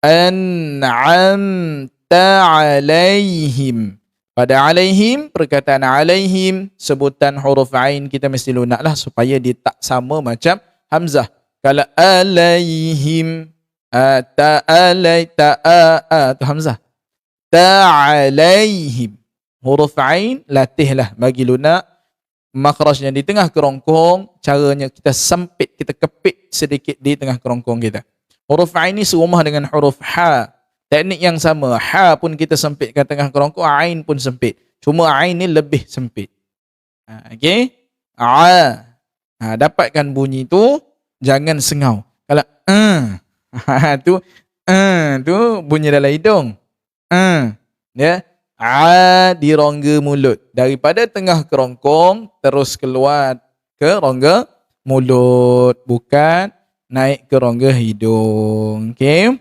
an'amta alaihim. Pada alaihim, perkataan alaihim, sebutan huruf ain kita mesti lunak lah supaya dia tak sama macam hamzah. Kalau alaihim, tu hamzah. Ta'alaihim. Huruf ain, latihlah bagi lunak. Makhrajnya di tengah kerongkong, caranya kita sempit, kita kepit sedikit di tengah kerongkong kita. Huruf ain ni serumah dengan huruf ha. Teknik yang sama, ha pun kita sempitkan tengah kerongkong, ain pun sempit. Cuma ain ni lebih sempit. Okey? Dapatkan bunyi tu, jangan sengau. Kalau tu bunyi dalam hidung. Ya. Di rongga mulut. Daripada tengah kerongkong terus keluar ke rongga mulut, bukan naik ke rongga hidung. Okey?